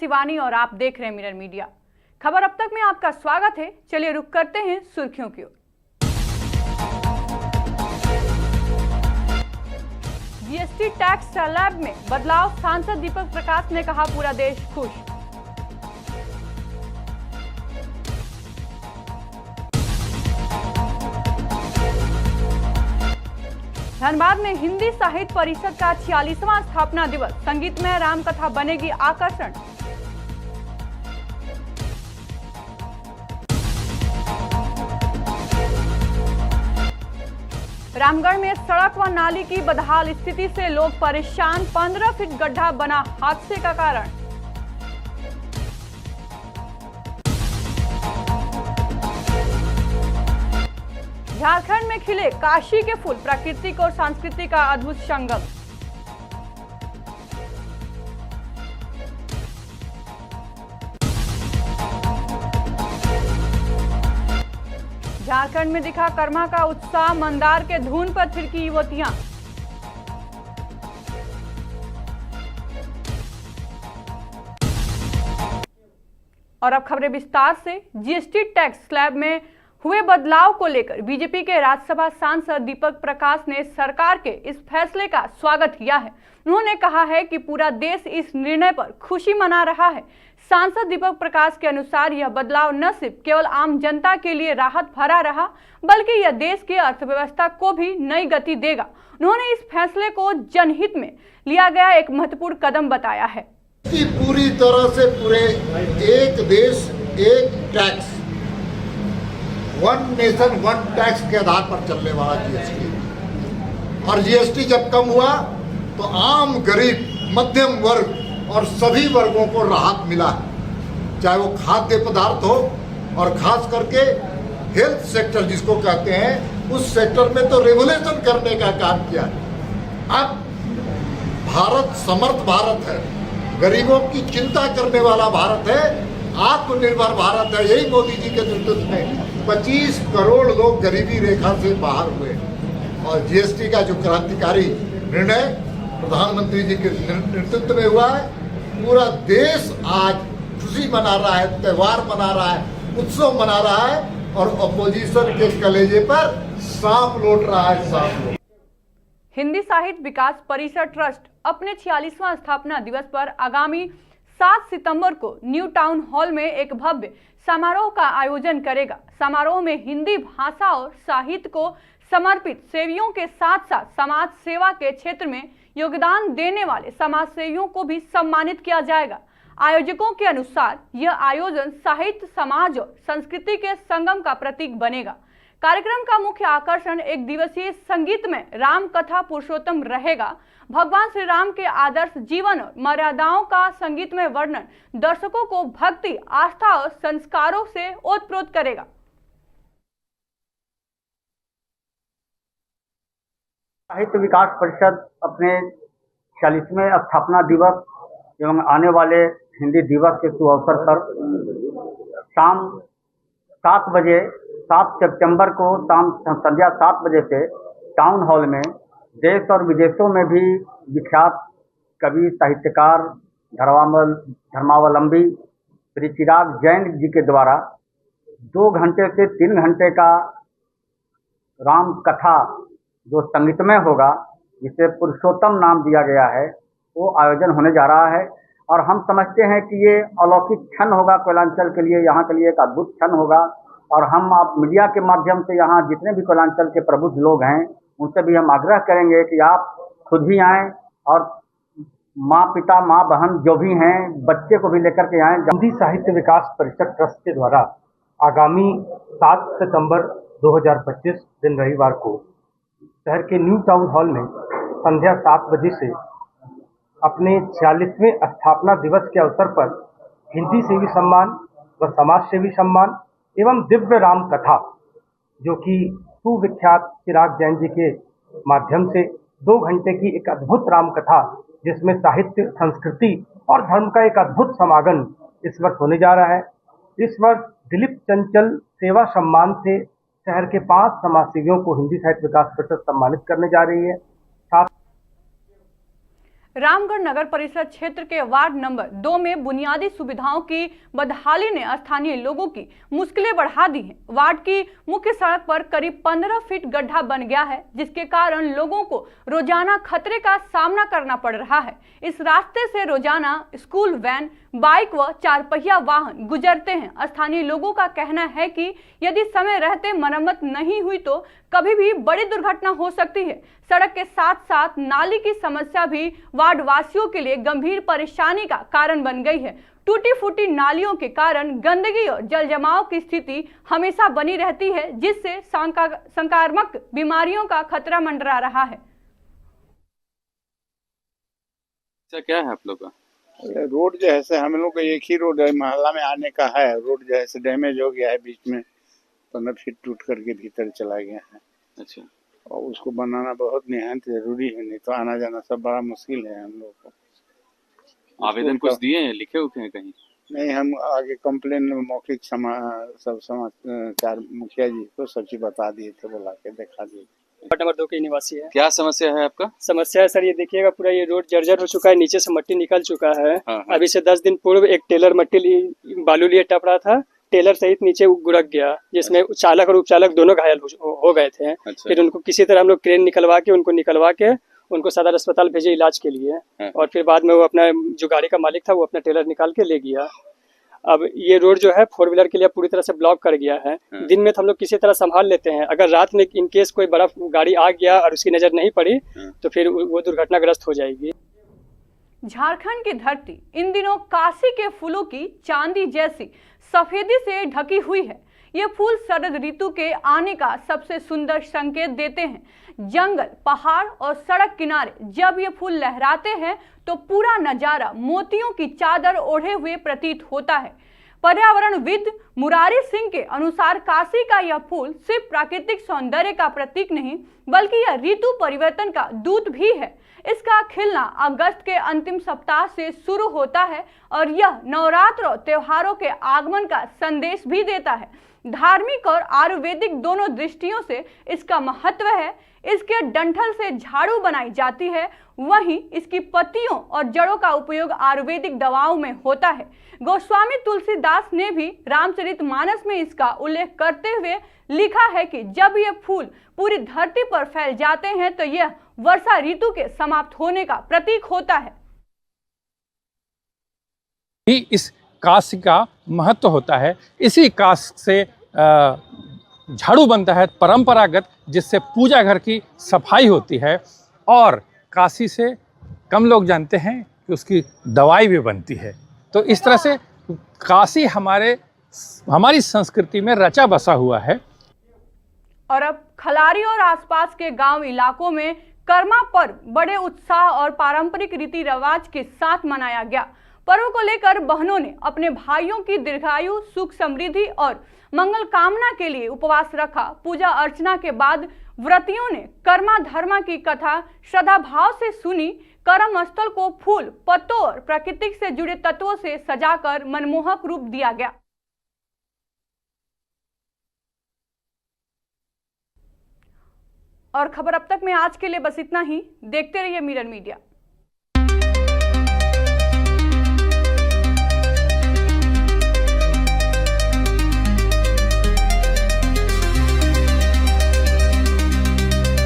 शिवानी और आप देख रहे हैं मिरर मीडिया। खबर अब तक में आपका स्वागत है। चलिए रुक करते हैं सुर्खियों की ओर। जीएसटी टैक्स स्लैब में बदलाव, सांसद दीपक प्रकाश ने कहा पूरा देश खुश। धनबाद में हिंदी साहित्य परिषद का 46वां स्थापना दिवस, संगीतमय रामकथा बनेगी आकर्षण। रामगढ़ में सड़क व नाली की बदहाल स्थिति से लोग परेशान, 15 फीट गड्ढा बना हादसे का कारण। झारखंड में खिले काशी के फूल, प्राकृतिक और सांस्कृतिक का अद्भुत संगम। झारखंड में दिखा कर्मा का उत्साह, मंदार के धुन पर थिरकी युवतियां। और अब खबरें विस्तार से। जीएसटी टैक्स स्लैब में हुए बदलाव को लेकर बीजेपी के राज्यसभा सांसद दीपक प्रकाश ने सरकार के इस फैसले का स्वागत किया है। उन्होंने कहा है कि पूरा देश इस निर्णय पर खुशी मना रहा है। सांसद दीपक प्रकाश के अनुसार यह बदलाव न सिर्फ केवल आम जनता के लिए राहत भरा रहा, बल्कि यह देश की अर्थव्यवस्था को भी नई गति देगा। उन्होंने इस फैसले को जनहित में लिया गया एक महत्वपूर्ण कदम बताया है। पूरी तरह से पूरे एक देश एक tax, one nation one tax के आधार पर चलने वाला जीएसटी। और जीएसटी जब कम हुआ तो आम गरीब, मध्यम वर्ग और सभी वर्गों को राहत मिला है, चाहे वो खाद्य पदार्थ हो और खास करके हेल्थ सेक्टर जिसको कहते हैं, उस सेक्टर में तो रेवोल्यूशन करने का काम किया। अब भारत समर्थ भारत है, गरीबों की चिंता करने वाला भारत है, आत्मनिर्भर भारत है। यही मोदी जी के नेतृत्व में 25 करोड़ लोग गरीबी रेखा से बाहर हुए। और जीएसटी का जो क्रांतिकारी निर्णय प्रधानमंत्री जी के नेतृत्व में हुआ है, पूरा देश आज खुशी मना रहा है, त्योहार मना रहा है, उत्सव मना रहा है और अपोजिशन के कलेजे पर सांप लौट रहा है, सांप लौट। हिंदी साहित्य विकास परिषद ट्रस्ट अपने 46वां स्थापना दिवस पर आगामी 7 सितंबर को न्यू टाउन हॉल में एक भव्य समारोह का आयोजन करेगा। समारोह में हिंदी भाषा और साहित्य को समर्पित सेवियों के साथ साथ समाज सेवा के क्षेत्र में योगदान देने वाले समाज सेवियों को भी सम्मानित किया जाएगा। आयोजकों के अनुसार यह आयोजन साहित्य, समाज और संस्कृति के संगम का प्रतीक बनेगा। कार्यक्रम का मुख्य आकर्षण एक दिवसीय संगीत में राम कथा पुरुषोत्तम रहेगा। भगवान श्री राम के आदर्श जीवन और मर्यादाओं का संगीतमय वर्णन दर्शकों को भक्ति, आस्था और संस्कारों से ओतप्रोत करेगा। साहित्य विकास परिषद अपने 40वें स्थापना दिवस एवं आने वाले हिंदी दिवस के शुभ अवसर पर शाम 7 बजे 7 सितंबर को संध्या 7 बजे से टाउन हॉल में देश और विदेशों में भी विख्यात कवि, साहित्यकार, धर्मावलंबी श्री चिराग जैन जी के द्वारा 2 घंटे से 3 घंटे का राम कथा जो संगीतमय होगा, जिसे पुरुषोत्तम नाम दिया गया है, वो आयोजन होने जा रहा है। और हम समझते हैं कि ये अलौकिक क्षण होगा कोयलांचल के लिए, यहाँ के लिए एक अद्भुत क्षण होगा। और हम आप मीडिया के माध्यम से यहाँ जितने भी कोयलांचल के प्रबुद्ध लोग हैं, उनसे भी हम आग्रह करेंगे कि आप खुद भी आएँ और माँ पिता, माँ बहन जो भी हैं, बच्चे को भी लेकर के आएँ। हिंदी साहित्य विकास परिषद ट्रस्ट के द्वारा आगामी 7 सितंबर 2025 दिन रविवार को शहर के न्यू टाउन हॉल में संध्या 7 बजे से अपने 46वें स्थापना दिवस के अवसर पर हिंदी सेवी सम्मान व समाज सेवी सम्मान एवं दिव्य राम कथा, जो कि सुविख्यात चिराग जैन जी के माध्यम से 2 घंटे की एक अद्भुत राम कथा, जिसमें साहित्य, संस्कृति और धर्म का एक अद्भुत समागम इस वर्ष होने जा रहा है। इस वर्ष दिलीप चंचल सेवा सम्मान से शहर के 5 समाजसेवियों को हिंदी साहित्य विकास परिषद सम्मानित करने जा रही है। रामगढ़ नगर परिषद क्षेत्र के वार्ड नंबर 2 में बुनियादी सुविधाओं की बदहाली ने स्थानीय लोगों की मुश्किलें बढ़ा दी हैं। वार्ड की मुख्य सड़क पर करीब 15 फीट गड्ढा बन गया है, जिसके कारण लोगों को रोजाना खतरे का सामना करना पड़ रहा है। इस रास्ते से रोजाना स्कूल वैन, बाइक व 4 पहिया वाहन गुजरते हैं। स्थानीय लोगों का कहना है कि यदि समय रहते मरम्मत नहीं हुई तो कभी भी बड़ी दुर्घटना हो सकती है। सड़क के साथ साथ नाली की समस्या भी वार्ड वासियों के लिए गंभीर परेशानी का कारण बन गई है। टूटी फूटी नालियों के कारण गंदगी और जल जमाव की स्थिति हमेशा बनी रहती है, जिससे संक्रामक बीमारियों का खतरा मंडरा रहा है। क्या है आप लोग का? रोड जो है से हम लोग का एक ही रोड है, मोहल्ला में आने का है। रोड जो है से डैमेज हो गया है, बीच में 15 फीट टूट करके भीतर चला गया है। अच्छा, और उसको बनाना बहुत निहायत जरूरी है, नहीं तो आना जाना सब बड़ा मुश्किल है हम लोग को। आवेदन कुछ दिए हैं, लिखे हुए हैं कहीं? नहीं, हम आगे कंप्लेन मौखिक समाचार मुखिया जी को सब चीज बता दिए थे, बुला के दिखा दिए। वार्ड नंबर 2 के निवासी है। क्या समस्या है आपका? समस्या है सर, ये देखिएगा पूरा ये रोड जर्जर हो चुका है, नीचे से मट्टी निकल चुका है। हाँ। अभी से 10 दिन पूर्व एक टेलर बालू लिए टप रहा था, टेलर सहित नीचे गुड़क गया, जिसमें चालक और उपचालक दोनों घायल हो गए थे। अच्छा। फिर उनको किसी तरह हम लोग क्रेन निकलवा के उनको सदर अस्पताल भेजे इलाज के लिए। हाँ। और फिर बाद में वो अपना जो गाड़ी का मालिक था वो अपना टेलर निकाल के ले गया। अब ये रोड जो है 4 व्हीलर के लिए पूरी तरह से ब्लॉक कर गया है। हाँ। दिन में तो हम लोग किसी तरह संभाल लेते हैं, अगर रात में इन केस कोई बड़ा गाड़ी आ गया और उसकी नजर नहीं पड़ी हाँ। तो फिर वो दुर्घटनाग्रस्त हो जाएगी। झारखंड की धरती इन दिनों काशी के फूलों की चांदी जैसी सफेदी से ढकी हुई है। ये फूल शरद ऋतु के आने का सबसे सुंदर संकेत देते हैं। जंगल, पहाड़ और सड़क किनारे जब ये फूल लहराते हैं तो पूरा नजारा मोतियों की चादर ओढ़े हुए प्रतीत होता है। पर्यावरणविद मुरारी सिंह के अनुसार काशी का यह फूल सिर्फ प्राकृतिक सौंदर्य का प्रतीक नहीं, बल्कि यह ऋतु परिवर्तन का दूत भी है। इसका खिलना अगस्त के अंतिम सप्ताह से शुरू होता है और यह नवरात्र और त्योहारों के आगमन का संदेश भी देता है। धार्मिक और आयुर्वेदिक दोनों दृष्टियों से इसका महत्व है। इसके डंठल से झाड़ू बनाई जाती है, वहीं इसकी पत्तियों और जड़ों का उपयोग आयुर्वेदिक दवाओं में होता है। गोस्वामी तुलसीदास ने भी रामचरितमानस में इसका उल्लेख करते हुए लिखा है कि जब ये फूल पूरी धरती पर फैल जाते हैं तो यह वर्षा ऋतु के समाप्त होने का प्रतीक होता है। इस काश का महत्व होता है। इसी काश से झाड़ू बनता है परंपरागत, जिससे पूजा घर की सफाई होती है। और काशी से कम लोग जानते हैं कि उसकी दवाई भी बनती है। तो इस तरह से काशी हमारी संस्कृति में रचा बसा हुआ है। और अब खलारी और आसपास के गांव इलाकों में कर्मा पर्व बड़े उत्साह और पारंपरिक रीति रिवाज के साथ मनाया गया। पर्व को लेकर बहनों ने अपने भाइयों की दीर्घायु, सुख समृद्धि और मंगल कामना के लिए उपवास रखा। पूजा अर्चना के बाद व्रतियों ने कर्मा धर्मा की कथा श्रद्धा भाव से सुनी। कर्म स्थल को फूल, पत्तों और प्राकृतिक से जुड़े तत्वों से सजाकर मनमोहक रूप दिया गया। और खबर अब तक में आज के लिए बस इतना ही। देखते रहिए मिरर मीडिया।